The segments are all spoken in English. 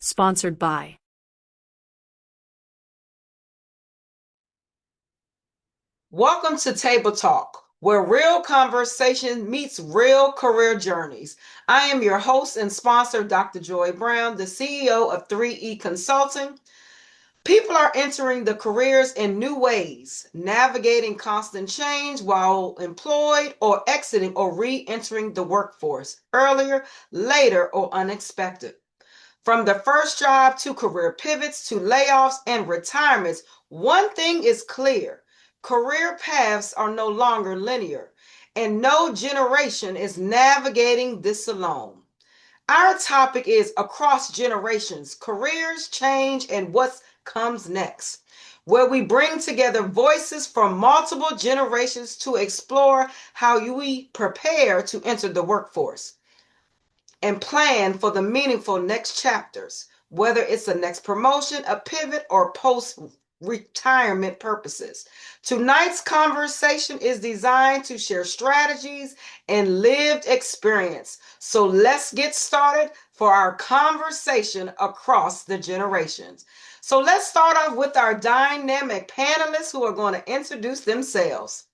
Sponsored by. Welcome to Table Talk, where real conversation meets real career journeys. I am your host and sponsor, Dr. Joy Brown, the CEO of 3E Consulting. People are entering the careers in new ways, navigating constant change while employed or exiting or re-entering the workforce earlier, later, or unexpected. From the first job to career pivots to layoffs and retirements, one thing is clear. Career paths are no longer linear, and no generation is navigating this alone. Our topic is across generations, careers, change, and what comes next, where we bring together voices from multiple generations to explore how we prepare to enter the workforce and plan for the meaningful next chapters, whether it's the next promotion, a pivot, or post retirement purposes. Tonight's conversation is designed to share strategies and lived experience. So let's get started for our conversation across the generations. So let's start off with our dynamic panelists who are going to introduce themselves.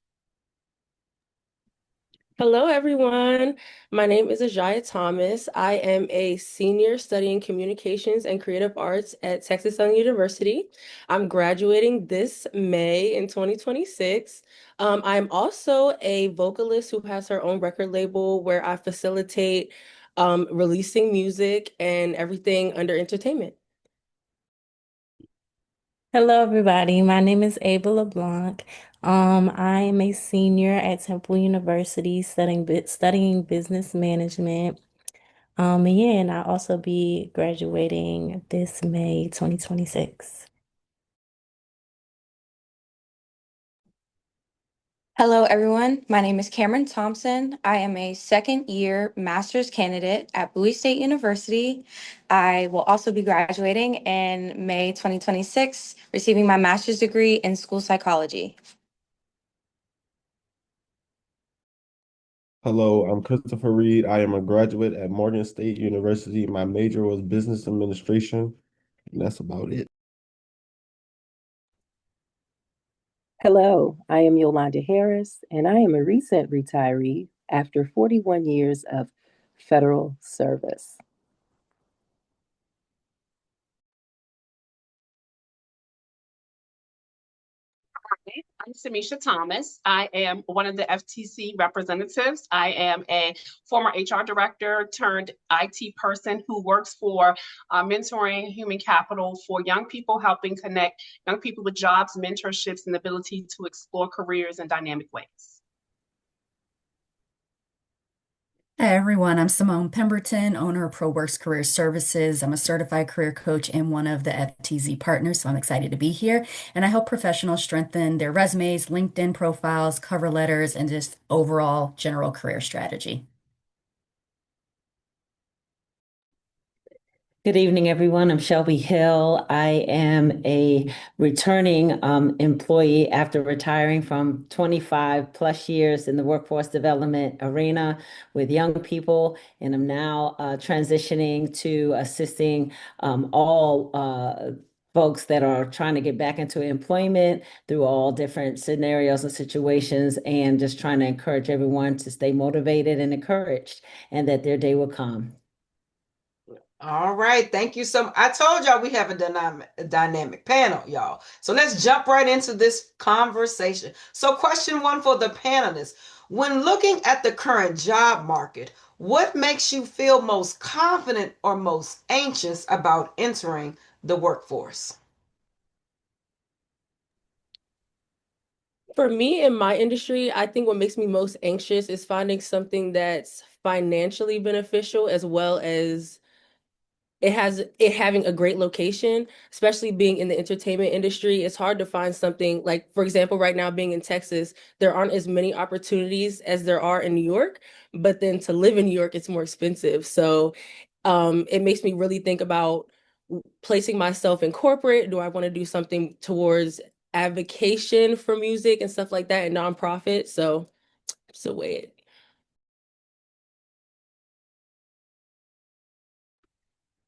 Hello, everyone. My name is Ajaya Thomas. I am a senior studying communications and creative arts at Texas Southern University. I'm graduating this May in 2026. I'm also a vocalist who has her own record label where I facilitate releasing music and everything under entertainment. Hello, everybody. My name is Ava LeBlanc. I am a senior at Temple University studying business management. And I'll also be graduating this May 2026. Hello, everyone. My name is Cameron Thompson. I am a second year master's candidate at Bowie State University. I will also be graduating in May 2026, receiving my master's degree in school psychology. Hello, I'm Christopher Reed. I am a graduate at Morgan State University. My major was business administration, and that's about it. Hello, I am Yolanda Harris, and I am a recent retiree after 41 years of federal service. I'm Samisha Thomas. I am one of the FTC representatives. I am a former HR director turned IT person who works for mentoring human capital for young people, helping connect young people with jobs, mentorships, and the ability to explore careers in dynamic ways. Hi everyone, I'm Simone Pemberton, owner of ProWorks Career Services. I'm a certified career coach and one of the FTZ partners, so I'm excited to be here. And I help professionals strengthen their resumes, LinkedIn profiles, cover letters, and just overall general career strategy. Good evening, everyone. I'm Shelby Hill. I am a returning employee after retiring from 25 plus years in the workforce development arena with young people, and I'm now transitioning to assisting all folks that are trying to get back into employment through all different scenarios and situations, and just trying to encourage everyone to stay motivated and encouraged, and that their day will come. All right, thank you so much. I told y'all we have a dynamic panel, y'all. So let's jump right into this conversation. So question one for the panelists. When looking at the current job market, what makes you feel most confident or most anxious about entering the workforce? For me in my industry, I think what makes me most anxious is finding something that's financially beneficial as well as it having a great location, especially being in the entertainment industry. It's hard to find something like, for example, right now being in Texas, there aren't as many opportunities as there are in New York, but then to live in New York, it's more expensive. So it makes me really think about placing myself in corporate. Do I want to do something towards advocation for music and stuff like that and nonprofit? So it's the way it.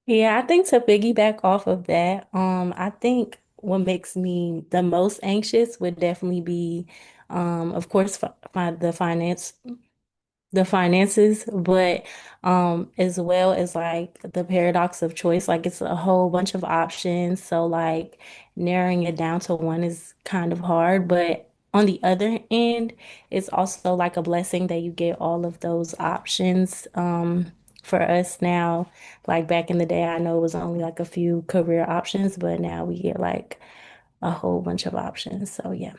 Yeah, I think to piggyback off of that, I think what makes me the most anxious would definitely be, of course, the finances, but as well as like the paradox of choice. Like it's a whole bunch of options. So like narrowing it down to one is kind of hard. But on the other end, it's also like a blessing that you get all of those options. For us now, like back in the day, I know it was only like a few career options, but now we get like a whole bunch of options. So yeah.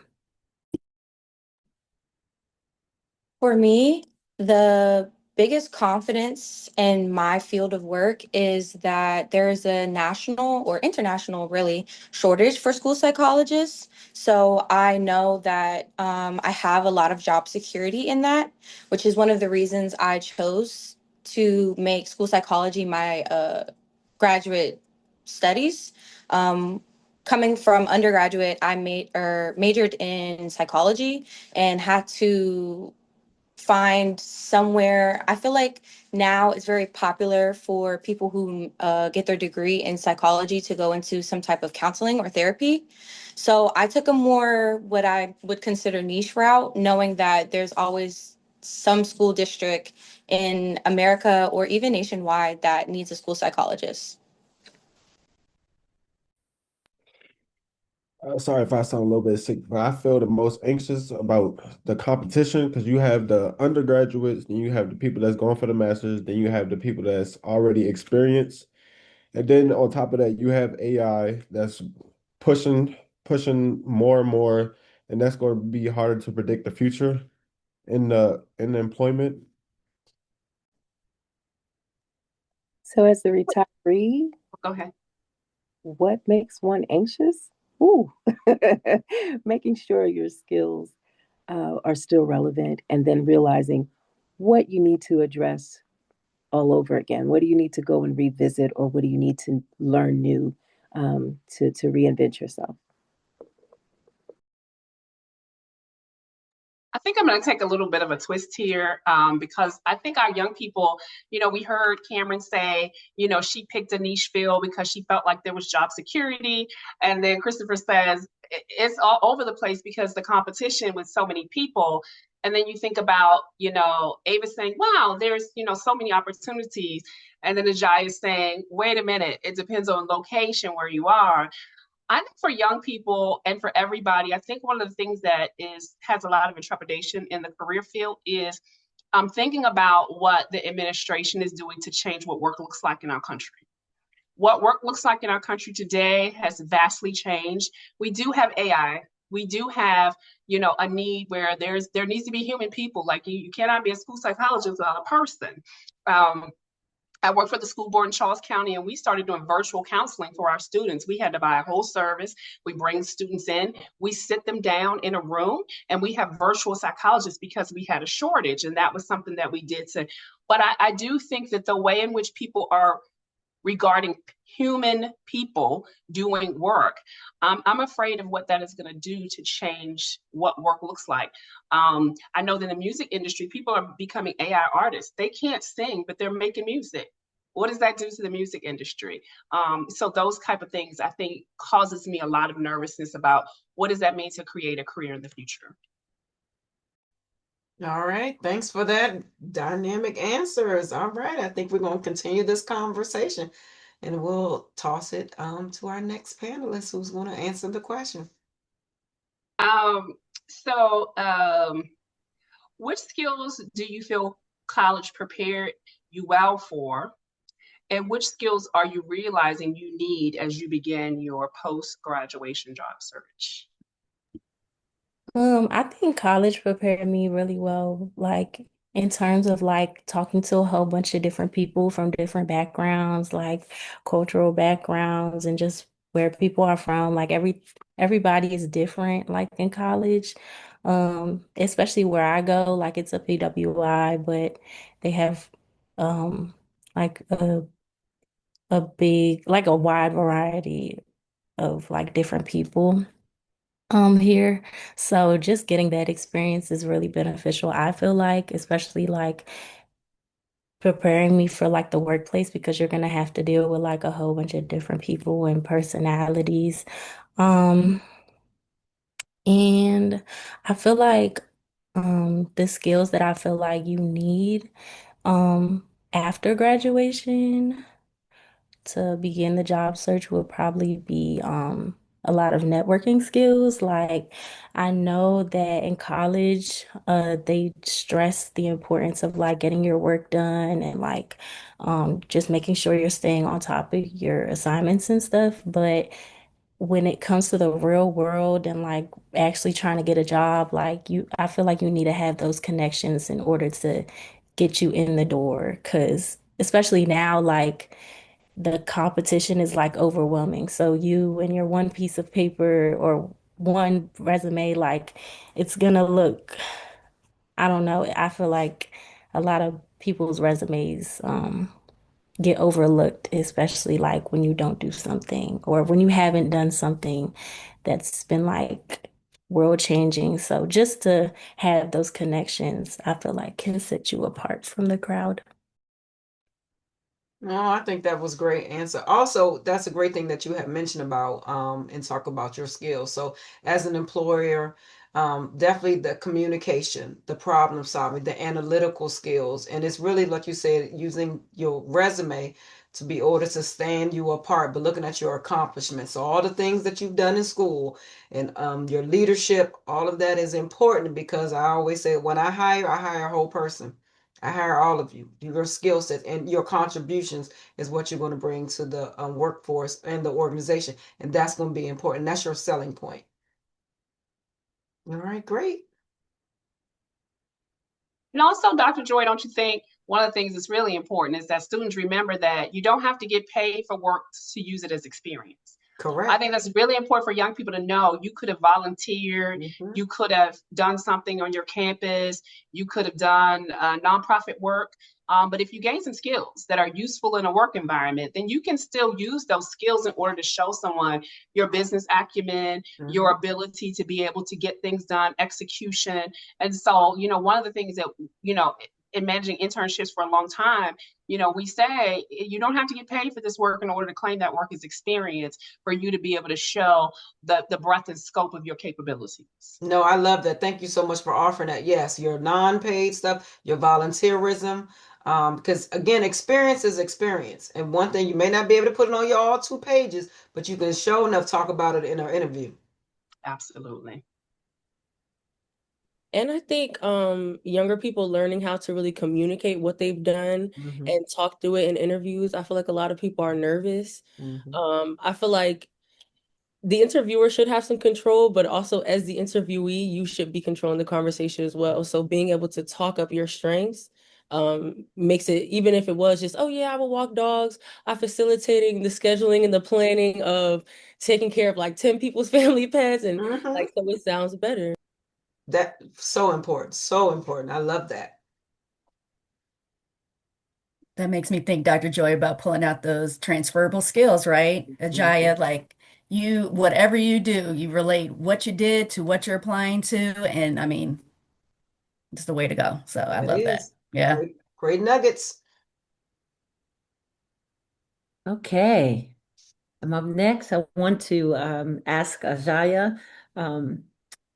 For me, the biggest confidence in my field of work is that there is a national or international, really, shortage for school psychologists. So I know that I have a lot of job security in that, which is one of the reasons I chose to make school psychology my graduate studies. Um, Coming from undergraduate, I majored in psychology and had to find somewhere. I feel like now it's very popular for people who get their degree in psychology to go into some type of counseling or therapy. So I took a more what I would consider niche route, knowing that there's always some school district in America or even nationwide that needs a school psychologist. Sorry if I sound a little bit sick, but I feel the most anxious about the competition because you have the undergraduates, then you have the people that's going for the masters, then you have the people that's already experienced, and then on top of that, you have AI that's pushing more and more, and that's going to be harder to predict the future in the employment. So, as a retiree, Go ahead. what makes one anxious? Ooh, making sure your skills are still relevant and then realizing what you need to address all over again. What do you need to go and revisit, or what do you need to learn new to reinvent yourself? I think I'm going to take a little bit of a twist here because I think our young people, we heard Cameron say, she picked a niche field because she felt like there was job security. And then Christopher says it's all over the place because the competition with so many people. And then you think about, Ava saying, wow, there's, so many opportunities. And then Ajay is saying, wait a minute, it depends on location where you are. I think for young people and for everybody, I think one of the things that has a lot of intrepidation in the career field is thinking about what the administration is doing to change what work looks like in our country. What work looks like in our country today has vastly changed. We do have AI. We do have, a need where there needs to be human people. Like you cannot be a school psychologist without a person. Um, I worked for the school board in Charles County, and we started doing virtual counseling for our students. We had to buy a whole service. We bring students in, we sit them down in a room, and we have virtual psychologists because we had a shortage. And that was something that we did to. But I do think that the way in which people are regarding human people doing work, I'm afraid of what that is going to do to change what work looks like. I know that in the music industry, people are becoming AI artists. They can't sing, but they're making music. What does that do to the music industry? So those type of things, I think, causes me a lot of nervousness about what does that mean to create a career in the future. All right. Thanks for that dynamic answers. All right. I think we're going to continue this conversation and we'll toss it to our next panelist who's going to answer the question. Um, so, which skills do you feel college prepared you well for? And which skills are you realizing you need as you begin your post-graduation job search? I think college prepared me really well, like in terms of like talking to a whole bunch of different people from different backgrounds, like cultural backgrounds and just where people are from. Like everybody is different, like in college. Especially where I go, like it's a PWI, but they have um like a big like a wide variety of like different people here. So just getting that experience is really beneficial. I feel like, especially like preparing me for like the workplace because you're gonna have to deal with like a whole bunch of different people and personalities. Um, and I feel like the skills that I feel like you need after graduation to begin the job search will probably be a lot of networking skills. Like I know that in college, they stress the importance of like getting your work done and like just making sure you're staying on top of your assignments and stuff. But when it comes to the real world and like actually trying to get a job, like I feel like you need to have those connections in order to get you in the door. 'Cause especially now, like the competition is like overwhelming. So you and your one piece of paper or one resume, like it's gonna look, I don't know, I feel like a lot of people's resumes get overlooked, especially like when you don't do something or when you haven't done something that's been like world changing. So just to have those connections, I feel like can set you apart from the crowd. No, I think that was a great answer. Also, that's a great thing that you have mentioned about and talk about your skills. So as an employer, definitely the communication, the problem solving, the analytical skills. And it's really, like you said, using your resume to be able to stand you apart, but looking at your accomplishments. So all the things that you've done in school and your leadership, all of that is important because I always say when I hire a whole person. I hire all of you. Your skill sets and your contributions is what you're going to bring to the workforce and the organization. And that's going to be important. That's your selling point. All right, great. And also, Dr. Joy, don't you think one of the things that's really important is that students remember that you don't have to get paid for work to use it as experience. I Correct. think that's really important for young people to know. You could have volunteered, Mhm. you could have done something on your campus, you could have done nonprofit work. But if you gain some skills that are useful in a work environment, then you can still use those skills in order to show someone your business acumen, your Mhm. ability to be able to get things done, execution. And so, one of the things that, in managing internships for a long time, we say you don't have to get paid for this work in order to claim that work as experience for you to be able to show the breadth and scope of your capabilities. No, I love that. Thank you so much for offering that. Yes, your non-paid stuff, your volunteerism. Because again, experience is experience. And one thing you may not be able to put it on your all 2 pages, but you can show enough talk about it in an interview. Absolutely. And I think younger people learning how to really communicate what they've done Mhm. and talk through it in interviews. I feel like a lot of people are nervous. Mhm. I feel like the interviewer should have some control, but also as the interviewee, you should be controlling the conversation as well. So being able to talk up your strengths makes it, even if it was just, oh yeah, I will walk dogs, I'm facilitating the scheduling and the planning of taking care of like 10 people's family pets, and Mhm. like so it sounds better. That so important. So important. I love that. That makes me think, Dr. Joy, about pulling out those transferable skills, right? Ajaya, like whatever you do, you relate what you did to what you're applying to. And I mean, it's the way to go. So I It love that. is. Yeah. Great, great nuggets. Okay. Up next, I want to ask Ajaya, um,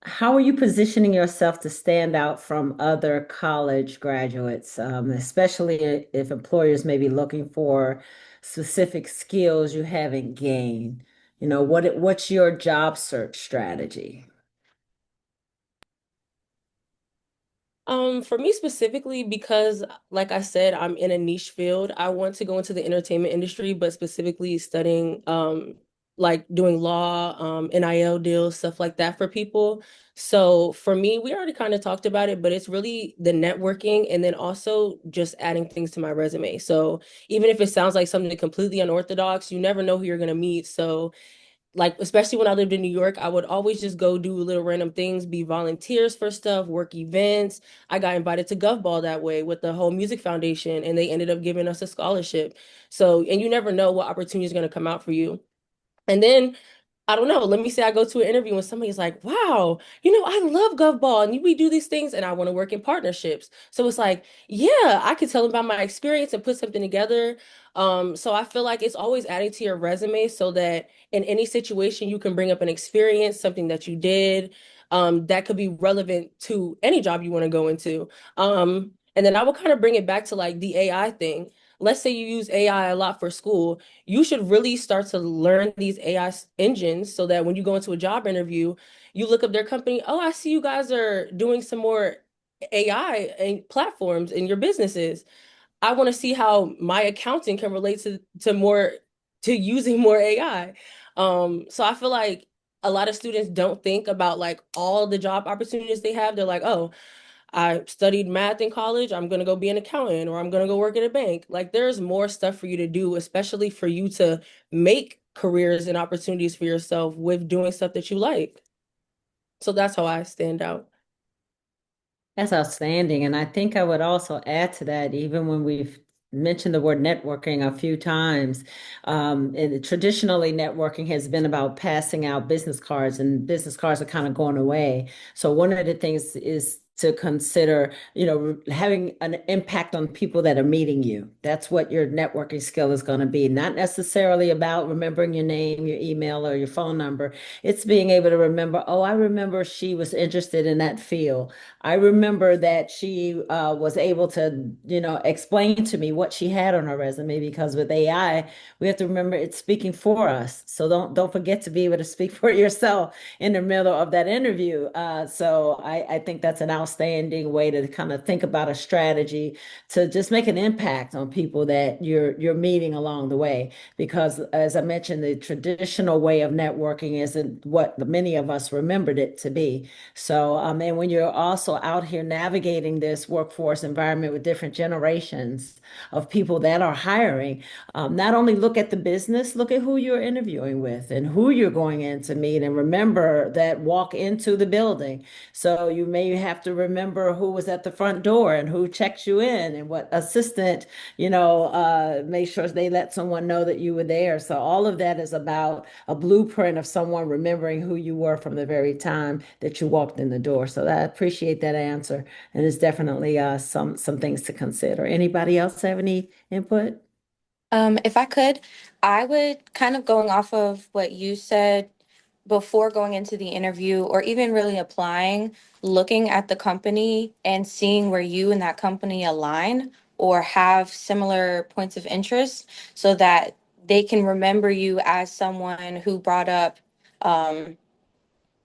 how are you positioning yourself to stand out from other college graduates, especially if employers may be looking for specific skills you haven't gained? What's your job search strategy? For me specifically, because like I said, I'm in a niche field. I want to go into the entertainment industry, but specifically studying like doing law, NIL deals, stuff like that for people. So for me, we already kind of talked about it, but it's really the networking and then also just adding things to my resume. So even if it sounds like something completely unorthodox, you never know who you're gonna meet. So like especially when I lived in New York, I would always just go do little random things, be volunteers for stuff, work events. I got invited to Gov Ball that way with the whole music foundation, and they ended up giving us a scholarship. So, and you never know what opportunity is going to come out for you. And then I don't know. Let me say I go to an interview and somebody's like, wow, I love GovBall and we do these things and I want to work in partnerships. So it's like, yeah, I could tell them about my experience and put something together. So I feel like it's always adding to your resume so that in any situation you can bring up an experience, something that you did, that could be relevant to any job you want to go into. And then I will kind of bring it back to like the AI thing. Let's say you use AI a lot for school, you should really start to learn these AI engines so that when you go into a job interview, you look up their company. Oh, I see you guys are doing some more AI and platforms in your businesses. I want to see how my accounting can relate to using more AI. So I feel like a lot of students don't think about like all the job opportunities they have. They're like, oh, I studied math in college. I'm going to go be an accountant or I'm going to go work at a bank. Like there's more stuff for you to do, especially for you to make careers and opportunities for yourself with doing stuff that you like. So that's how I stand out. That's outstanding. And I think I would also add to that, even when we've mentioned the word networking a few times, and traditionally networking has been about passing out business cards, and business cards are kind of going away. So one of the things is to consider, having an impact on people that are meeting you. That's what your networking skill is going to be. Not necessarily about remembering your name, your email, or your phone number. It's being able to remember, oh, I remember she was interested in that field. I remember that she was able to, explain to me what she had on her resume, because with AI, we have to remember it's speaking for us. So don't forget to be able to speak for yourself in the middle of that interview. So I think that's an outstanding way to kind of think about a strategy to just make an impact on people that you're meeting along the way. Because as I mentioned, the traditional way of networking isn't what many of us remembered it to be. So, and when you're also out here navigating this workforce environment with different generations of people that are hiring, not only look at the business, look at who you're interviewing with and who you're going in to meet. And remember that walk into the building. So you may have to remember who was at the front door and who checked you in and what assistant, make sure they let someone know that you were there. So all of that is about a blueprint of someone remembering who you were from the very time that you walked in the door. So I appreciate that answer. And it's definitely some things to consider. Anybody else have any input? If I could, I would kind of going off of what you said before going into the interview or even really applying, looking at the company and seeing where you and that company align or have similar points of interest so that they can remember you as someone who brought up um,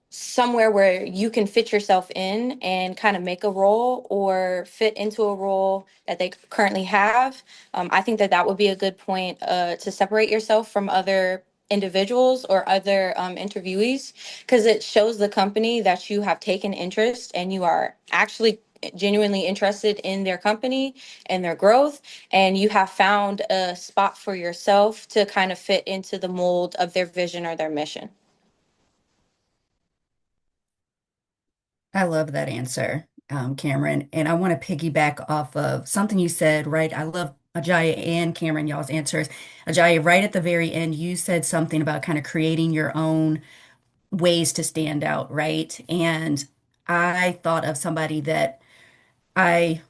somewhere where you can fit yourself in and kind of make a role or fit into a role that they currently have. I think that that would be a good point to separate yourself from other individuals or other interviewees because it shows the company that you have taken interest and you are actually genuinely interested in their company and their growth and you have found a spot for yourself to kind of fit into the mold of their vision or their mission. I love that answer, Cameron. And I want to piggyback off of something you said, right? I love Ajaya and Cameron, y'all's answers. Ajaya, right at the very end, you said something about kind of creating your own ways to stand out, right? And I thought of somebody that I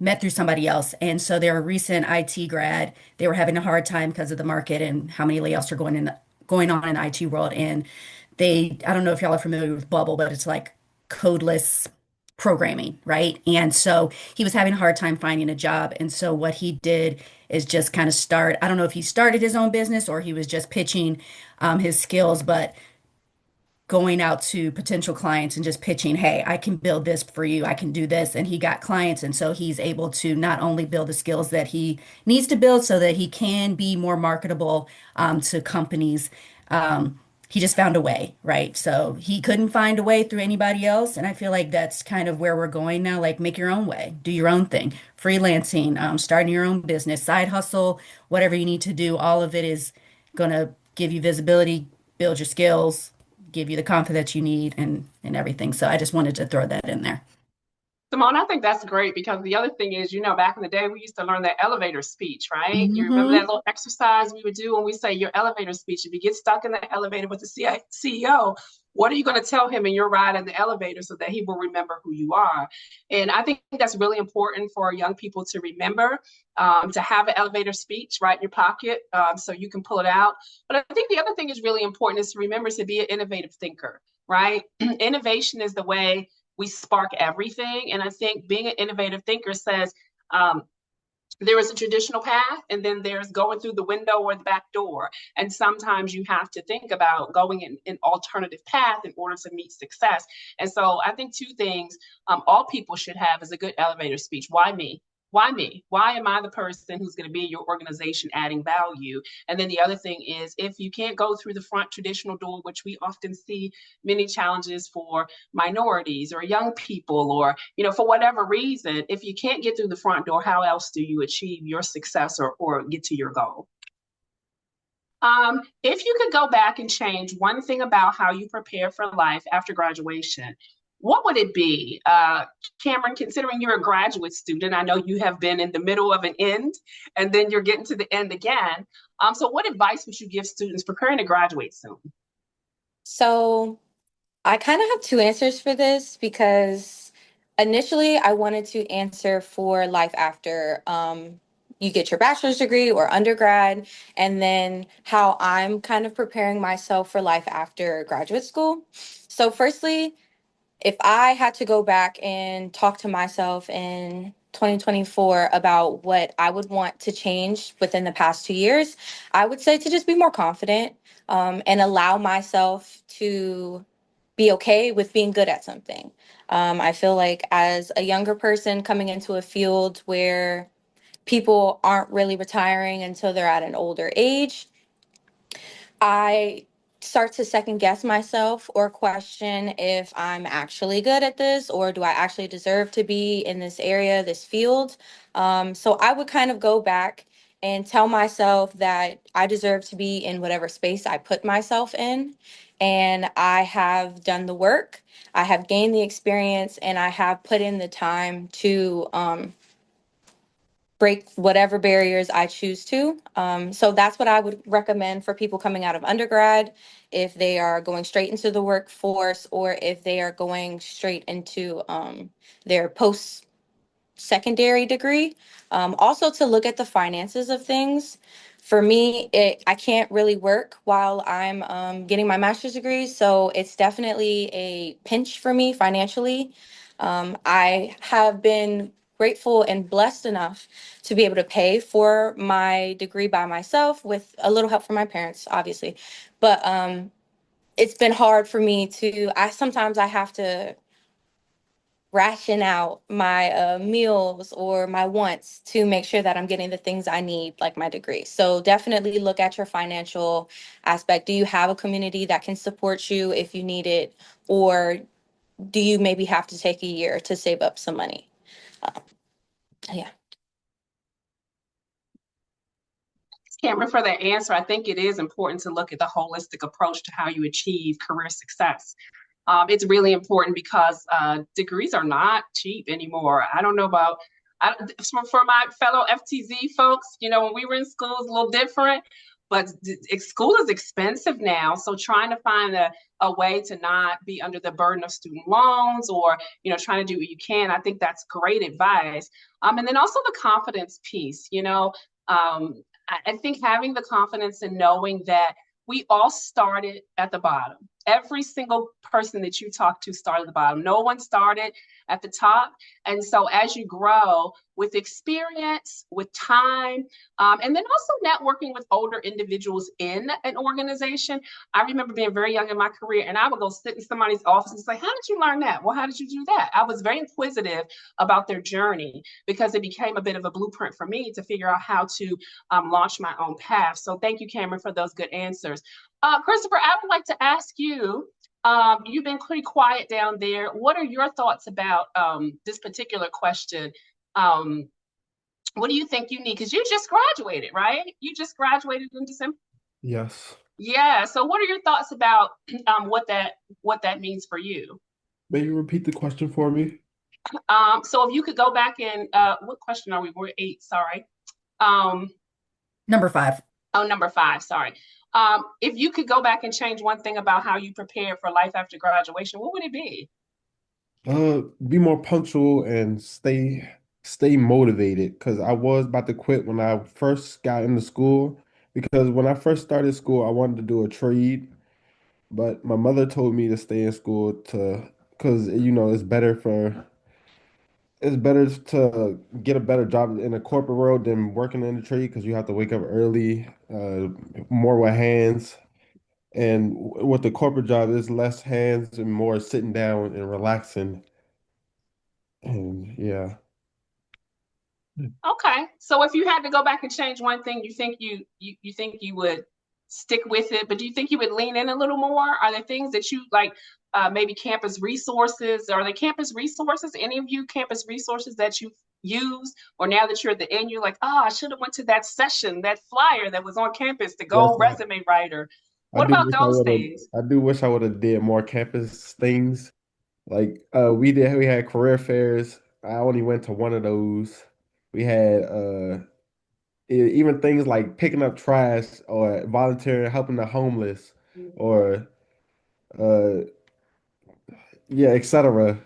met through somebody else. And so they're a recent IT grad. They were having a hard time because of the market and how many layoffs are going on in the IT world. And I don't know if y'all are familiar with Bubble, but it's like codeless programming, right? And so he was having a hard time finding a job. And so what he did is just kind of I don't know if he started his own business or he was just pitching his skills, but going out to potential clients and just pitching, hey, I can build this for you. I can do this. And he got clients. And so he's able to not only build the skills that he needs to build so that he can be more marketable to companies. He just found a way, right? So he couldn't find a way through anybody else. And I feel like that's kind of where we're going now. Like, make your own way, do your own thing, freelancing, starting your own business, side hustle, whatever you need to do. All of it is going to give you visibility, build your skills, give you the confidence you need and everything. So I just wanted to throw that in there. Simone, I think that's great because the other thing is, back in the day, we used to learn that elevator speech, right? You remember that little exercise we would do when we say your elevator speech? If you get stuck in the elevator with the CEO, what are you going to tell him in your ride in the elevator so that he will remember who you are? And I think that's really important for young people to remember, to have an elevator speech right in your pocket so you can pull it out. But I think the other thing is really important is to remember to be an innovative thinker, right? Innovation is the way we spark everything. And I think being an innovative thinker says there is a traditional path and then there's going through the window or the back door. And sometimes you have to think about going in an alternative path in order to meet success. And so I think two things all people should have is a good elevator speech. Why me? Why me? Why am I the person who's going to be in your organization adding value? And then the other thing is, if you can't go through the front traditional door, which we often see many challenges for minorities or young people, or, for whatever reason, if you can't get through the front door, how else do you achieve your success or get to your goal? If you could go back and change one thing about how you prepare for life after graduation, what would it be? Cameron, considering you're a graduate student, I know you have been in the middle of an end and then you're getting to the end again. So what advice would you give students preparing to graduate soon? So I kind of have two answers for this because initially I wanted to answer for life after you get your bachelor's degree or undergrad, and then how I'm kind of preparing myself for life after graduate school. So, firstly, if I had to go back and talk to myself in 2024 about what I would want to change within the past 2 years, I would say to just be more confident and allow myself to be okay with being good at something. I feel like as a younger person coming into a field where people aren't really retiring until they're at an older age, I start to second guess myself or question if I'm actually good at this or do I actually deserve to be in this area, this field. So I would kind of go back and tell myself that I deserve to be in whatever space I put myself in. And I have done the work, I have gained the experience, and I have put in the time to break whatever barriers I choose to. So that's what I would recommend for people coming out of undergrad, if they are going straight into the workforce or if they are going straight into their post-secondary degree. Also to look at the finances of things. For me, I can't really work while I'm getting my master's degree, so it's definitely a pinch for me financially. I have been grateful and blessed enough to be able to pay for my degree by myself with a little help from my parents, obviously. But it's been hard for me to, sometimes I have to ration out my meals or my wants to make sure that I'm getting the things I need, like my degree. So definitely look at your financial aspect. Do you have a community that can support you if you need it? Or do you maybe have to take a year to save up some money? Yeah. Cameron, for that answer, I think it is important to look at the holistic approach to how you achieve career success. It's really important because degrees are not cheap anymore. I don't know about, for my fellow FTZ folks, when we were in school, it's a little different, but school is expensive now. So trying to find a way to not be under the burden of student loans or, trying to do what you can, I think that's great advice. And then also the confidence piece, I think having the confidence in knowing that we all started at the bottom. Every single person that you talk to started at the bottom. No one started at the top. And so as you grow with experience, with time, and then also networking with older individuals in an organization. I remember being very young in my career and I would go sit in somebody's office and say, how did you learn that? Well, how did you do that? I was very inquisitive about their journey because it became a bit of a blueprint for me to figure out how to launch my own path. So thank you, Cameron, for those good answers. Christopher, I would like to ask you, you've been pretty quiet down there. What are your thoughts about this particular question? What do you think you need? Because you just graduated, right? You just graduated in December? Yes. Yeah. So what are your thoughts about what that means for you? May you repeat the question for me? So if you could go back and what question are we? We're 8, sorry. Number 5. Oh, number 5, sorry. If you could go back and change one thing about how you prepared for life after graduation, what would it be? Be more punctual and stay motivated because I was about to quit when I first got into school because when I first started school I wanted to do a trade, but my mother told me to stay in school to because it's better to get a better job in the corporate world than working in the trade because you have to wake up early, more with hands. And with the corporate job, there's less hands and more sitting down and relaxing. And yeah. Okay. So if you had to go back and change one thing, you think you would stick with it, but do you think you would lean in a little more? Are there things that you like, maybe campus resources? Are there campus resources? Any of you campus resources that you use, or now that you're at the end, you're like, oh, I should have went to that session, that flyer that was on campus, the Yes, Go Resume Writer. I What do about wish I those would have. things? I do wish I would have did more campus things. Like we had career fairs. I only went to one of those. We had even things like picking up trash or volunteering, helping the homeless, or uh yeah, etc.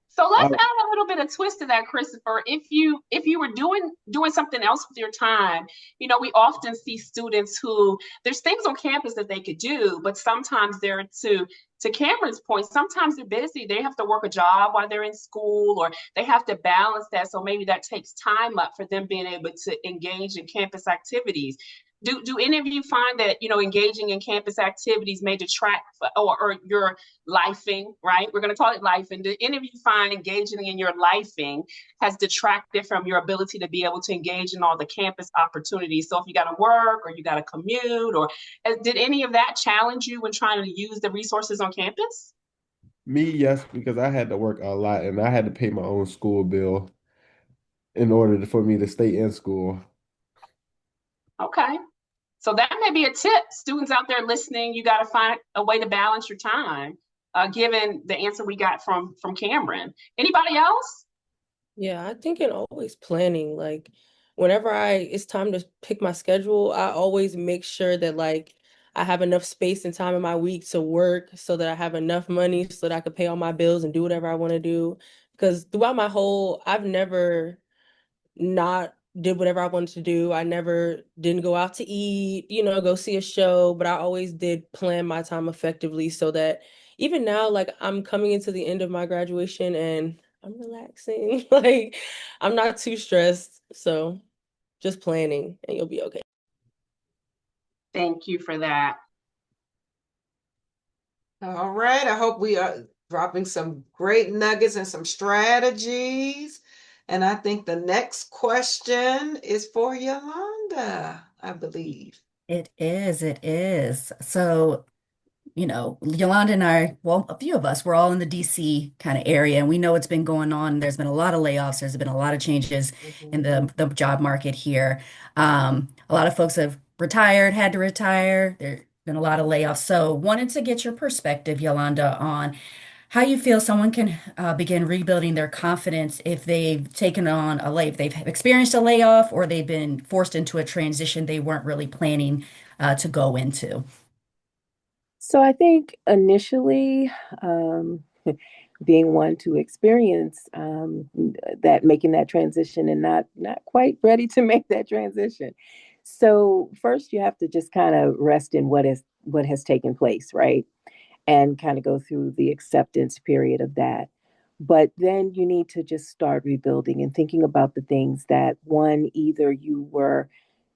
So I, let's add a little bit of twist to that, Christopher. If you were doing something else with your time, we often see students who there's things on campus that they could do, but sometimes they're to Cameron's point, sometimes they're busy. They have to work a job while they're in school, or they have to balance that. So maybe that takes time up for them being able to engage in campus activities. Do any of you find that engaging in campus activities may detract or your lifing, right? We're going to call it lifing. Do any of you find engaging in your lifing has detracted from your ability to be able to engage in all the campus opportunities? So if you got to work or you got to commute, or did any of that challenge you when trying to use the resources on campus? Me, yes, because I had to work a lot and I had to pay my own school bill in order for me to stay in school. Okay. So that may be a tip. Students out there listening, you got to find a way to balance your time, given the answer we got from Cameron. Anybody else? Yeah, I think in always planning, like whenever it's time to pick my schedule, I always make sure that like I have enough space and time in my week to work so that I have enough money so that I could pay all my bills and do whatever I want to do. Because throughout I've never not did whatever I wanted to do. I never didn't go out to eat, go see a show, but I always did plan my time effectively so that even now, like I'm coming into the end of my graduation and I'm relaxing. Like I'm not too stressed. So just planning and you'll be okay. Thank you for that. All right. I hope we are dropping some great nuggets and some strategies. And I think the next question is for Yolanda, I believe. It is. It is. So, Yolanda and I, well, a few of us, we're all in the DC kind of area, and we know it's been going on. There's been a lot of layoffs. There's been a lot of changes in the job market here. A lot of folks have retired, had to retire. There's been a lot of layoffs. So, wanted to get your perspective, Yolanda, on how you feel someone can begin rebuilding their confidence if they've taken on if they've experienced a layoff or they've been forced into a transition they weren't really planning to go into. So I think initially, being one to experience that making that transition and not quite ready to make that transition. So first, you have to just kind of rest in what has taken place, right? And kind of go through the acceptance period of that. But then you need to just start rebuilding and thinking about the things that one, either you were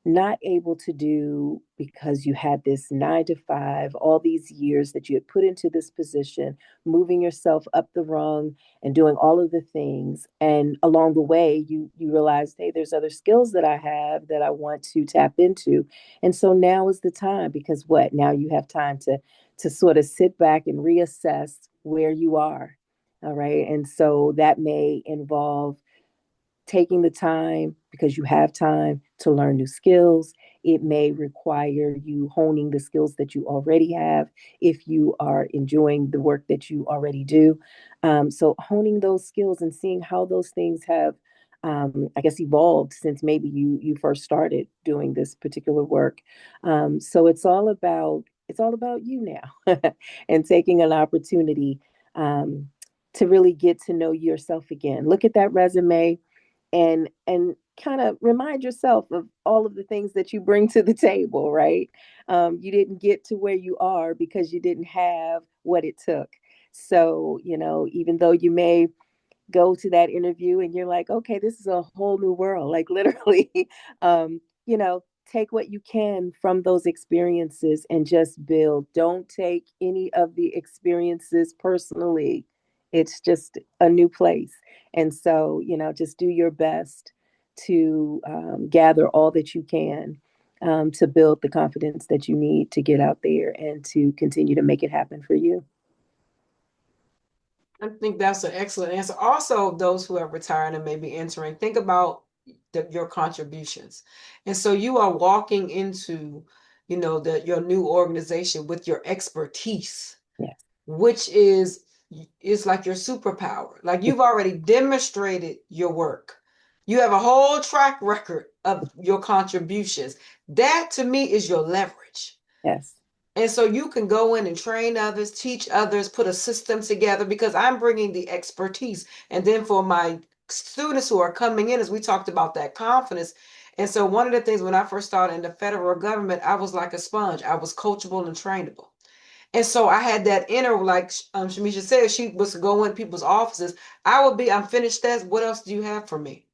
not able to do because you had this 9 to 5, all these years that you had put into this position, moving yourself up the rung and doing all of the things. And along the way, you realized, hey, there's other skills that I have that I want to tap into. And so now is the time because what? Now you have time to sort of sit back and reassess where you are. All right. And so that may involve taking the time because you have time to learn new skills. It may require you honing the skills that you already have if you are enjoying the work that you already do. So honing those skills and seeing how those things have, I guess, evolved since maybe you first started doing this particular work. So it's all about you now, and taking an opportunity to really get to know yourself again. Look at that resume and kind of remind yourself of all of the things that you bring to the table, right? You didn't get to where you are because you didn't have what it took. So, even though you may go to that interview and you're like, okay, this is a whole new world, like literally, um, take what you can from those experiences and just build. Don't take any of the experiences personally. It's just a new place. And so, just do your best to gather all that you can to build the confidence that you need to get out there and to continue to make it happen for you. I think that's an excellent answer. Also, those who are retiring and maybe entering, think about your contributions. And so you are walking into, your new organization with your expertise, Yes. which is like your superpower. Like you've already demonstrated your work. You have a whole track record of your contributions. That to me is your leverage. Yes. And so you can go in and train others, teach others, put a system together because I'm bringing the expertise. And then for my students who are coming in, as we talked about that confidence. And so one of the things when I first started in the federal government, I was like a sponge. I was coachable and trainable. And so I had that inner, like Shamisha said, she was go in people's offices. I'm finished that. What else do you have for me?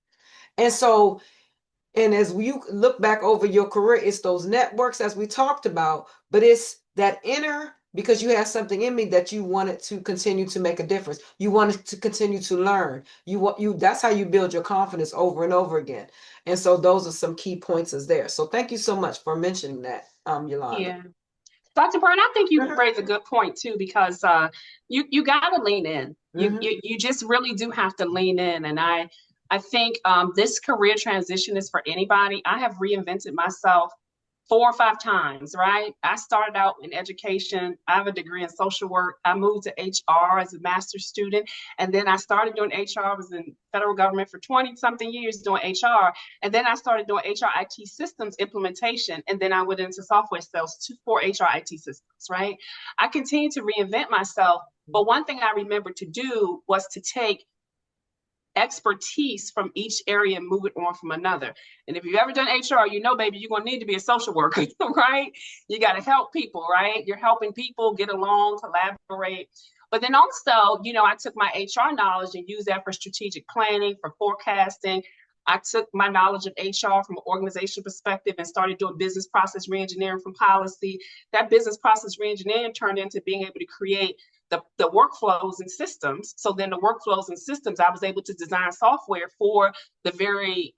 And so, and as you look back over your career, it's those networks as we talked about, but it's that inner, because you have something in me that you wanted to continue to make a difference. You wanted to continue to learn. That's how you build your confidence over and over again. And so those are some key points there. So thank you so much for mentioning that, Yolanda. Yeah. Dr. Brown, I think you Mhm. raise a good point too, because you got to lean in. Mhm. You just really do have to lean in. And I think this career transition is for anybody. I have reinvented myself 4 or 5 times, right? I started out in education. I have a degree in social work. I moved to HR as a master's student. And then I started doing HR. I was in federal government for 20 something years doing HR. And then I started doing HR IT systems implementation. And then I went into software sales for HR IT systems, right? I continued to reinvent myself. But one thing I remembered to do was to take expertise from each area and move it on from another. And if you've ever done HR, baby, you're going to need to be a social worker, right? You got to help people, right? You're helping people get along, collaborate. But then also, I took my HR knowledge and used that for strategic planning, for forecasting. I took my knowledge of HR from an organization perspective and started doing business process reengineering from policy. That business process reengineering turned into being able to create the workflows and systems. So then the workflows and systems, I was able to design software for the very,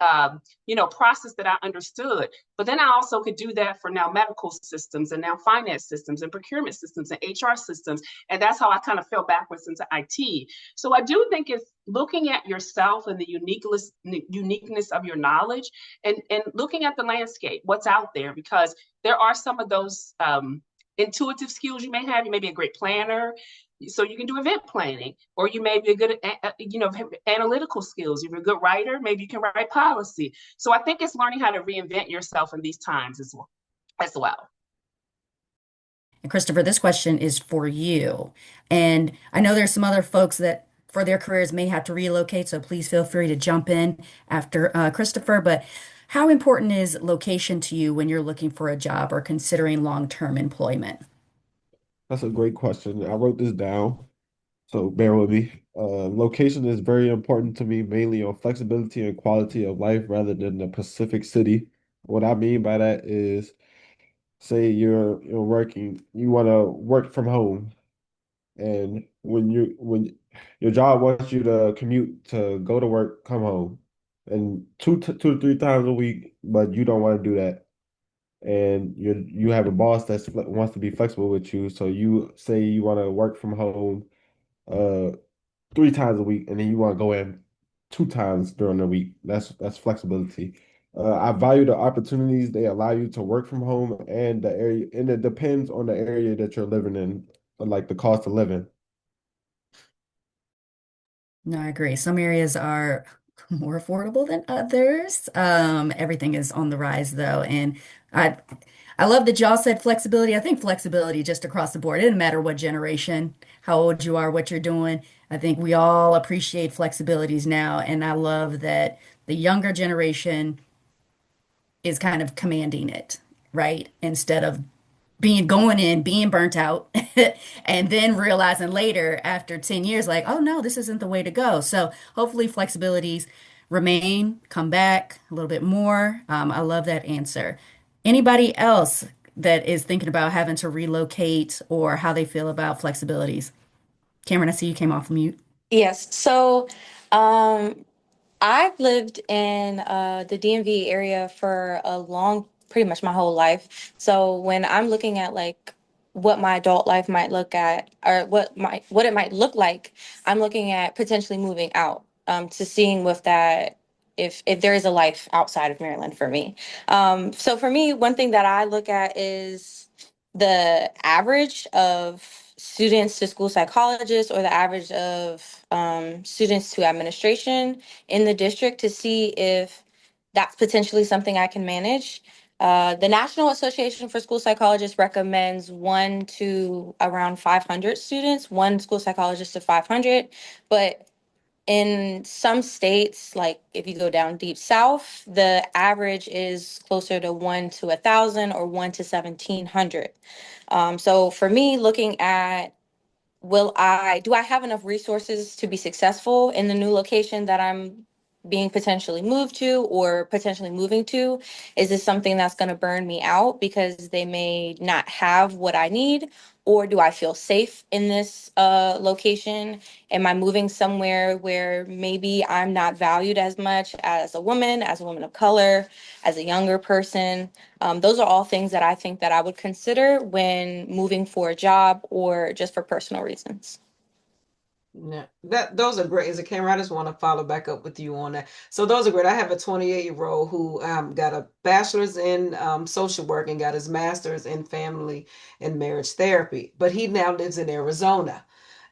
process that I understood. But then I also could do that for now medical systems and now finance systems and procurement systems and HR systems. And that's how I kind of fell backwards into IT. So I do think it's looking at yourself and the uniqueness of your knowledge and looking at the landscape, what's out there, because there are some of those intuitive skills you may have. You may be a great planner, so you can do event planning, or you may be a good, analytical skills. If you're a good writer, maybe you can write policy. So I think it's learning how to reinvent yourself in these times as well. And Christopher, this question is for you. And I know there's some other folks that for their careers may have to relocate, so please feel free to jump in after Christopher. But how important is location to you when you're looking for a job or considering long-term employment? That's a great question. I wrote this down, so bear with me. Location is very important to me, mainly on flexibility and quality of life rather than the Pacific City. What I mean by that is, say you're working, you want to work from home, and when your job wants you to commute to go to work, come home, and two to three times a week, but you don't want to do that, and you have a boss that wants to be flexible with you, so you say you want to work from home, uh, 3 times a week, and then you want to go in 2 times during the week. That's flexibility. I value the opportunities they allow you to work from home and the area, and it depends on the area that you're living in, like the cost of living. No, I agree. Some areas are more affordable than others. Everything is on the rise though, and I I love that y'all said flexibility. I think flexibility just across the board. It doesn't matter what generation, how old you are, what you're doing. I think we all appreciate flexibilities now, and I love that the younger generation is kind of commanding it, right? Instead of going in, being burnt out, and then realizing later after 10 years, like, oh no, this isn't the way to go. So hopefully flexibilities remain, come back a little bit more. I love that answer. Anybody else that is thinking about having to relocate or how they feel about flexibilities? Cameron, I see you came off mute. Yes. So, um, I've lived in the DMV area for pretty much my whole life. So when I'm looking at like what my adult life might look at, or what it might look like, I'm looking at potentially moving out, to seeing with that if there is a life outside of Maryland for me. So for me, one thing that I look at is the average of students to school psychologists, or the average of students to administration in the district, to see if that's potentially something I can manage. The National Association for School Psychologists recommends 1 to around 500 students, one school psychologist to 500. But in some states, like if you go down deep south, the average is closer to 1 to 1,000, or 1 to 1,700. So for me, looking at, do I have enough resources to be successful in the new location that I'm being potentially moved to, or potentially moving to? Is this something that's going to burn me out because they may not have what I need? Or do I feel safe in this location? Am I moving somewhere where maybe I'm not valued as much as a woman of color, as a younger person? Those are all things that I think that I would consider when moving for a job or just for personal reasons. Yeah, those are great. As a camera, I just want to follow back up with you on that. So those are great. I have a 28-year-old who got a bachelor's in social work and got his master's in family and marriage therapy, but he now lives in Arizona.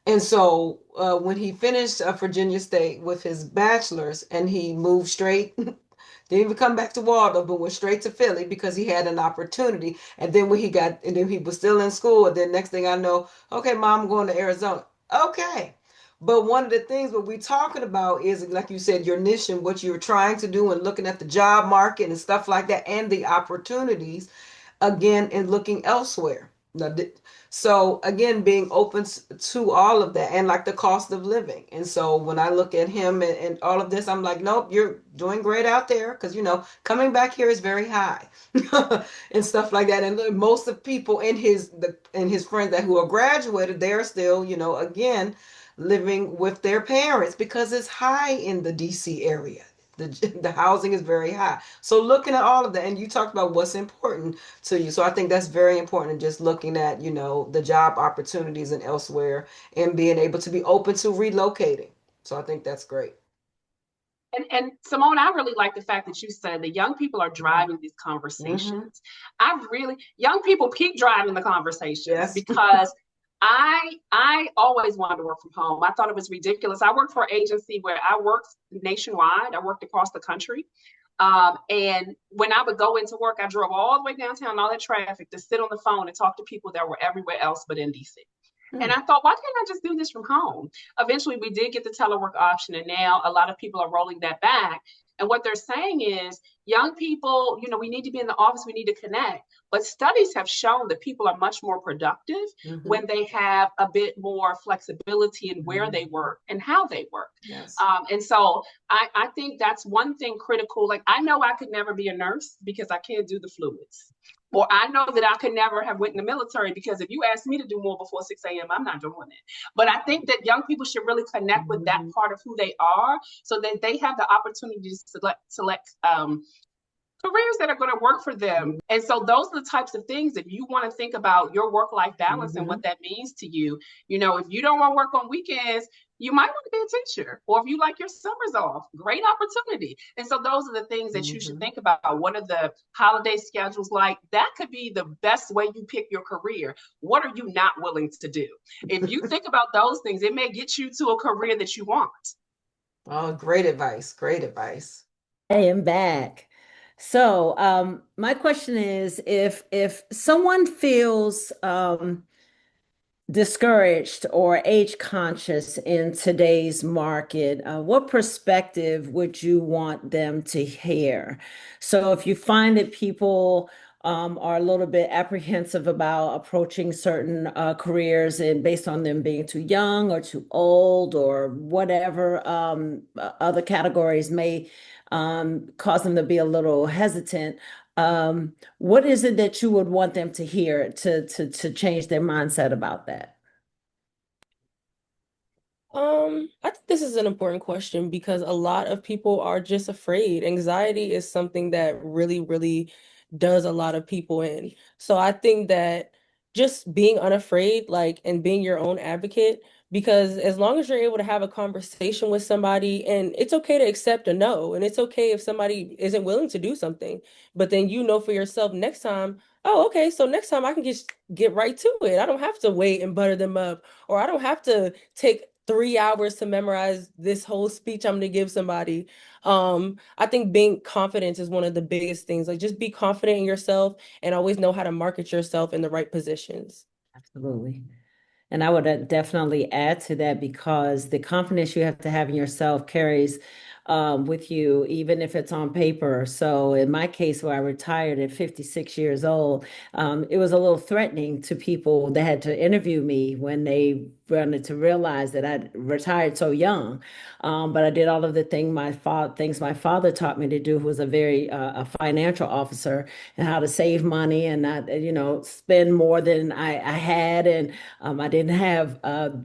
And so when he finished Virginia State with his bachelor's, and he moved straight, didn't even come back to Waldorf, but went straight to Philly because he had an opportunity. And then and then he was still in school. And then next thing I know, okay, mom, I'm going to Arizona. Okay. But one of the things what we're talking about is, like you said, your niche and what you're trying to do, and looking at the job market and stuff like that, and the opportunities again, and looking elsewhere. So again, being open to all of that, and like the cost of living. And so when I look at him and all of this, I'm like, nope, you're doing great out there, because coming back here is very high and stuff like that. And most of people in his friends who are graduated, they're still, again, living with their parents because it's high in the DC area. The housing is very high. So looking at all of that, and you talked about what's important to you. So I think that's very important, just looking at, the job opportunities and elsewhere, and being able to be open to relocating. So I think that's great. And Simone, I really like the fact that you said that young people are driving these conversations. Young people keep driving the conversations. Yes. Because I always wanted to work from home. I thought it was ridiculous. I worked for an agency where I worked nationwide. I worked across the country. And when I would go into work, I drove all the way downtown, all that traffic, to sit on the phone and talk to people that were everywhere else but in DC. And I thought, why can't I just do this from home? Eventually, we did get the telework option, and now a lot of people are rolling that back. And what they're saying is, young people, we need to be in the office, we need to connect. But studies have shown that people are much more productive when they have a bit more flexibility in where they work and how they work. Yes. And so I think that's one thing critical. Like, I know I could never be a nurse because I can't do the fluids. Or I know that I could never have went in the military, because if you ask me to do more before 6 a.m., I'm not doing it. But I think that young people should really connect with that part of who they are, so that they have the opportunity to select careers that are going to work for them. And so those are the types of things, if you want to think about your work-life balance and what that means to you, if you don't want to work on weekends, you might want to be a teacher. Or if you like your summers off, great opportunity. And so those are the things that you should think about. What are the holiday schedules like? That could be the best way you pick your career. What are you not willing to do? If you think about those things, it may get you to a career that you want. Oh, great advice. Great advice. I am back. So, my question is, if someone feels discouraged or age conscious in today's market, what perspective would you want them to hear? So, if you find that people are a little bit apprehensive about approaching certain careers and based on them being too young or too old or whatever other categories may cause them to be a little hesitant. What is it that you would want them to hear to change their mindset about that? I think this is an important question because a lot of people are just afraid. Anxiety is something that really, really does a lot of people in. So I think that just being unafraid, like, and being your own advocate, because as long as you're able to have a conversation with somebody, and it's okay to accept a no, and it's okay if somebody isn't willing to do something, but then you know for yourself next time, oh, okay, so next time I can just get right to it. I don't have to wait and butter them up, or I don't have to take 3 hours to memorize this whole speech I'm going to give somebody. I think being confident is one of the biggest things. Like, just be confident in yourself and always know how to market yourself in the right positions. Absolutely. And I would definitely add to that because the confidence you have to have in yourself carries with you, even if it's on paper. So in my case, where I retired at 56 years old, it was a little threatening to people that had to interview me when they wanted to realize that I retired so young. But I did all of the things my father taught me to do, who was a financial officer, and how to save money and not, spend more than I had. And I didn't have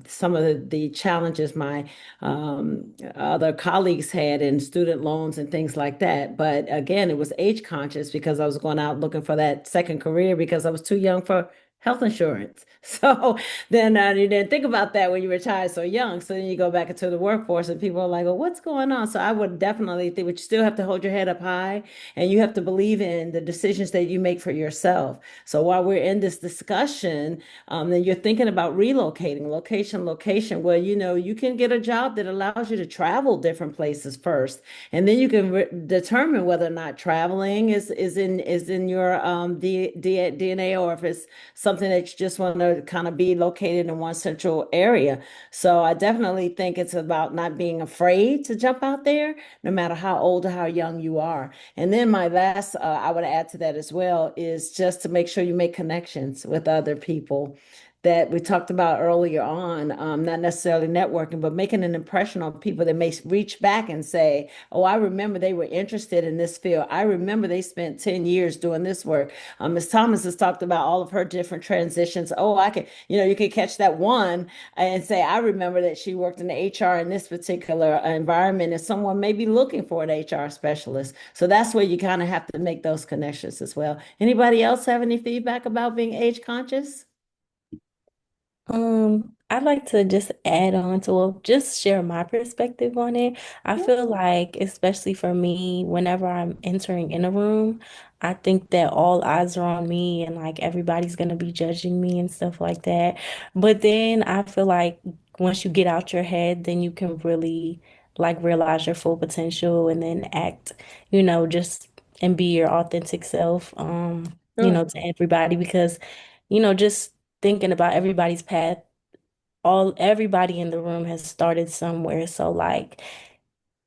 some of the challenges my other colleagues had in student loans and things like that. But again, it was age conscious because I was going out looking for that second career because I was too young for health insurance. So then you didn't think about that when you retire so young. So then you go back into the workforce and people are like, oh, what's going on? So I would definitely think, but you still have to hold your head up high and you have to believe in the decisions that you make for yourself. So while we're in this discussion, then you're thinking about relocating, location. Well, you can get a job that allows you to travel different places first, and then you can determine whether or not traveling is in your DNA, or if it's something that you just want to kind of be located in one central area. So I definitely think it's about not being afraid to jump out there, no matter how old or how young you are. And then my last, I would add to that as well, is just to make sure you make connections with other people that we talked about earlier on, not necessarily networking, but making an impression on people that may reach back and say, oh, I remember they were interested in this field. I remember they spent 10 years doing this work. Ms. Thomas has talked about all of her different transitions. Oh, I can, you can catch that one and say, I remember that she worked in the HR in this particular environment, and someone may be looking for an HR specialist. So that's where you kind of have to make those connections as well. Anybody else have any feedback about being age conscious? I'd like to just add on to, well, just share my perspective on it. I feel like, especially for me, whenever I'm entering in a room, I think that all eyes are on me and like everybody's gonna be judging me and stuff like that. But then I feel like once you get out your head, then you can really like realize your full potential and then act, just and be your authentic self, Sure. to everybody because, just thinking about everybody's path, everybody in the room has started somewhere. So like,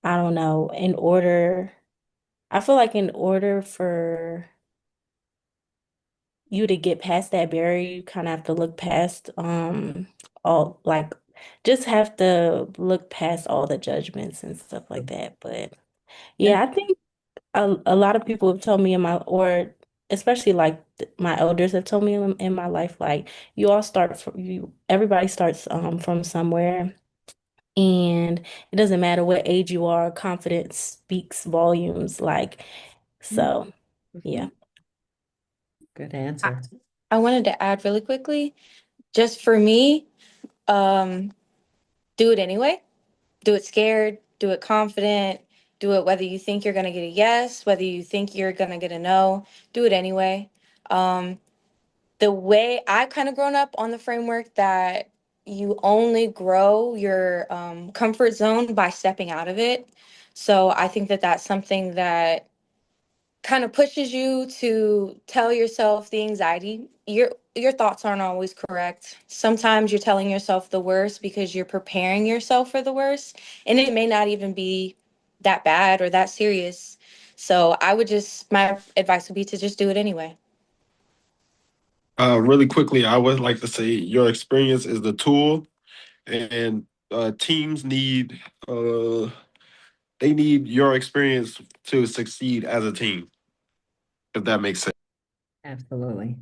I don't know, I feel like in order for you to get past that barrier, you kind of have to look past all like just have to look past all the judgments and stuff like that. But Yeah. yeah, I think a lot of people have told me or especially like my elders have told me in my life, like everybody starts from somewhere. And it doesn't matter what age you are, confidence speaks volumes. Like, so yeah. Mhm. Good I, answer. I wanted to add really quickly, just for me, um, do it anyway. Do it scared, do it confident, do it whether you think you're going to get a yes, whether you think you're going to get a no, do it anyway. The way I've kind of grown up on the framework that you only grow your comfort zone by stepping out of it. So I think that that's something that kind of pushes you to tell yourself the anxiety. Your thoughts aren't always correct. Sometimes you're telling yourself the worst because you're preparing yourself for the worst, and it may not even be that bad or that serious. So my advice would be to just do it anyway. Really quickly, I would like to say your experience is the tool, and teams need they need your experience to succeed as a team, if that makes sense. Absolutely.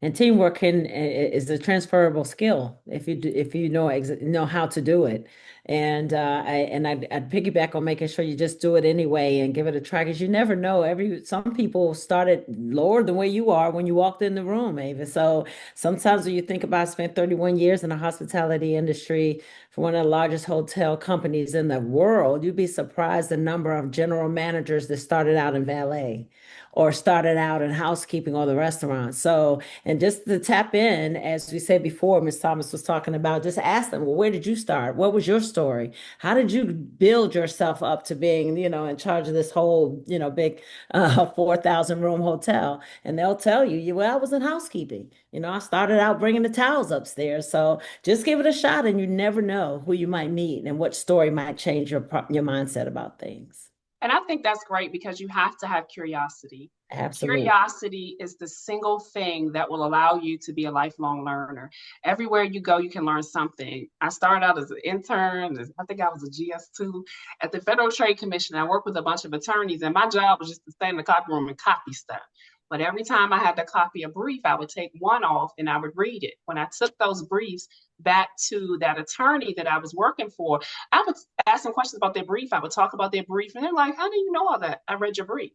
And teamwork is a transferable skill if you know how to do it. And I'd piggyback on making sure you just do it anyway and give it a try, because you never know. Some people started lower than where you are when you walked in the room, Ava. So sometimes when you think about, I spent 31 years in the hospitality industry for one of the largest hotel companies in the world, you'd be surprised the number of general managers that started out in valet or started out in housekeeping or the restaurant. So, and just to tap in, as we said before, Ms. Thomas was talking about, just ask them, well, where did you start? What was your story? How did you build yourself up to being, in charge of this whole, big 4,000 room hotel? And they'll tell you, well, I was in housekeeping. I started out bringing the towels upstairs. So just give it a shot, and you never know who you might meet and what story might change your mindset about things. And I think that's great because you have to have curiosity. Absolutely. Curiosity is the single thing that will allow you to be a lifelong learner. Everywhere you go, you can learn something. I started out as an intern. I think I was a GS2 at the Federal Trade Commission. I worked with a bunch of attorneys, and my job was just to stay in the copy room and copy stuff. But every time I had to copy a brief, I would take one off and I would read it. When I took those briefs back to that attorney that I was working for, I would ask them questions about their brief. I would talk about their brief, and they're like, how do you know all that? I read your brief.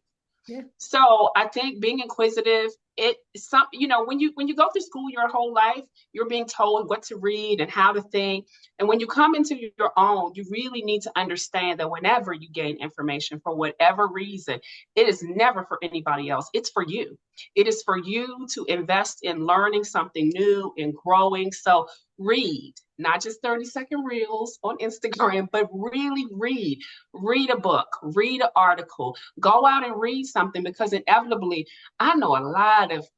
Yeah. So I think being inquisitive, when you go through school your whole life, you're being told what to read and how to think. And when you come into your own, you really need to understand that whenever you gain information for whatever reason, it is never for anybody else. It's for you. It is for you to invest in learning something new and growing. So read, not just 30-second reels on Instagram, but really read. Read a book, read an article, go out and read something, because inevitably, I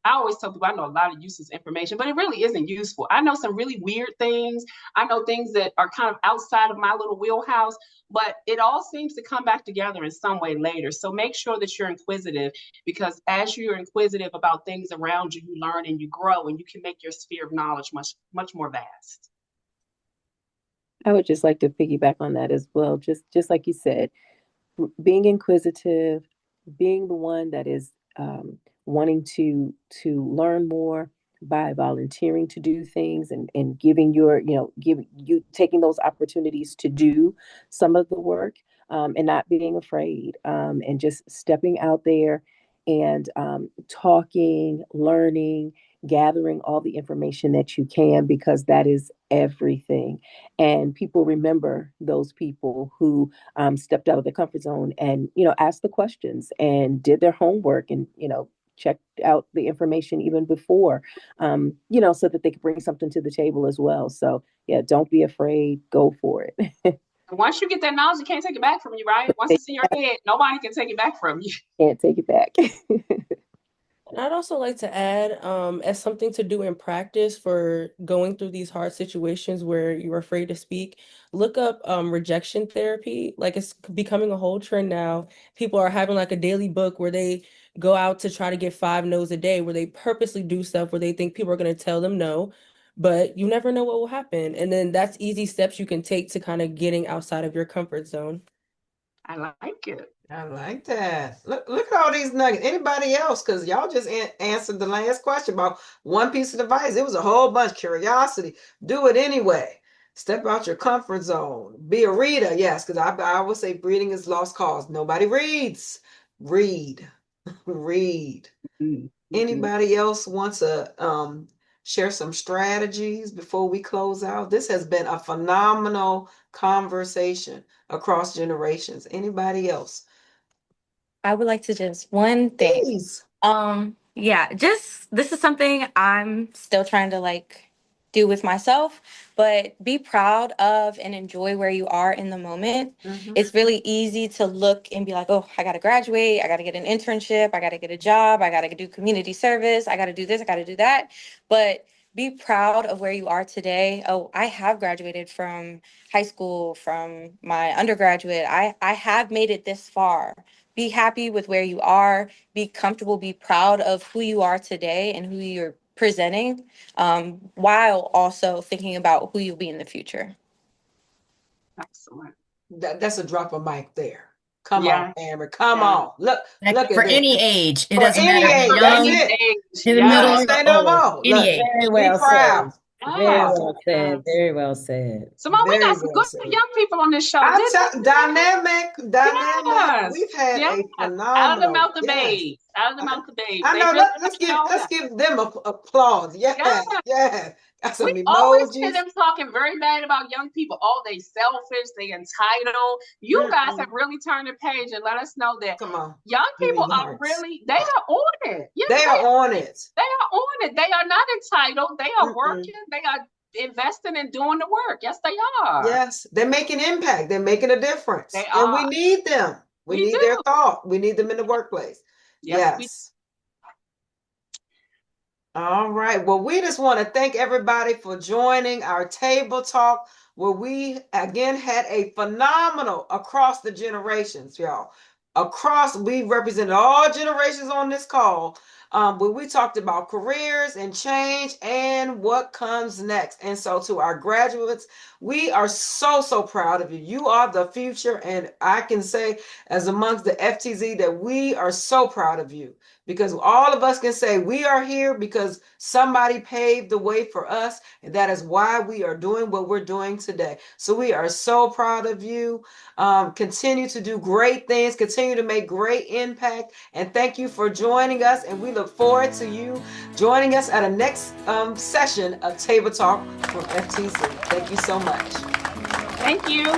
always tell people I know a lot of useless information, but it really isn't useful. I know some really weird things. I know things that are kind of outside of my little wheelhouse, but it all seems to come back together in some way later. So make sure that you're inquisitive, because as you're inquisitive about things around you, you learn and you grow, and you can make your sphere of knowledge much, much more vast. I would just like to piggyback on that as well. Just like you said, being inquisitive, being the one that is wanting to learn more by volunteering to do things, and giving taking those opportunities to do some of the work, and not being afraid, and just stepping out there and talking, learning, gathering all the information that you can, because that is everything. And people remember those people who stepped out of the comfort zone and asked the questions and did their homework, and checked out the information even before, so that they could bring something to the table as well. So yeah, don't be afraid, go for it. Once you get that knowledge, you can't take it back from you, right? Once it's in your head, nobody can take it back from you. Can't take it back. And I'd also like to add, as something to do in practice for going through these hard situations where you're afraid to speak, look up rejection therapy. Like, it's becoming a whole trend now. People are having like a daily book where they go out to try to get 5 no's a day, where they purposely do stuff where they think people are going to tell them no, but you never know what will happen. And then that's easy steps you can take to kind of getting outside of your comfort zone. I like it. I like that. Look at all these nuggets. Anybody else? Because y'all just answered the last question about one piece of advice. It was a whole bunch. Curiosity. Do it anyway. Step out your comfort zone. Be a reader. Yes, because I would say reading is lost cause. Nobody reads. Read. Read. Mm-hmm. Anybody else wants to share some strategies before we close out? This has been a phenomenal conversation across generations. Anybody else? I would like to just one thing. Please. Yeah, just this is something I'm still trying to like do with myself, but be proud of and enjoy where you are in the moment. Mhm. It's really easy to look and be like, oh, I got to graduate, I got to get an internship, I got to get a job, I got to do community service, I got to do this, I got to do that. But be proud of where you are today. Oh, I have graduated from high school, from my undergraduate. I have made it this far. Be happy with where you are, be comfortable, be proud of who you are today and who you're presenting, while also thinking about who you'll be in the future. Excellent. That's a drop of mic there. Come Yeah. on, Amber. Come Yeah. on. Look at For this. any age, it For doesn't any matter if age, you're that's young, it. in the I middle, don't or say the no old. more. Any Look, age. Very be well proud. said. Very Yes. well said. Very well said. Simone, we Very got some well good said. young people on this show. Dynamic. Yes. We've had Yes. a Out of the phenomenal. mouth of Yes. babes. Out of the mouth of babes. I They know. really Let's know that. give them applause. Yes. Yes. Yes. Got some We always hear emojis. them talking very bad about young people. Oh, they selfish, they entitled. You guys have really turned the page and let us know that Come on. young people Big are hearts. really, they are on it. Yeah, They are on it. They are on it. They are not entitled. They are Mm-mm. working. They are investing and doing the work. Yes, they are. Yes, they're making impact. They're making a difference. They And we are. need them. We need do. their thought. We need them in the workplace. Yes. All right. Well, we just want to thank everybody for joining our table talk, where we again had a phenomenal across the generations, y'all. We represented all generations on this call. But we talked about careers and change and what comes next. And so to our graduates, we are so proud of you. You are the future. And I can say, as amongst the FTZ, that we are so proud of you, because all of us can say we are here because somebody paved the way for us. And that is why we are doing what we're doing today. So we are so proud of you. Continue to do great things, continue to make great impact. And thank you for joining us. And we look forward to you joining us at a next session of Table Talk from FTZ. Thank you so much. Thank you.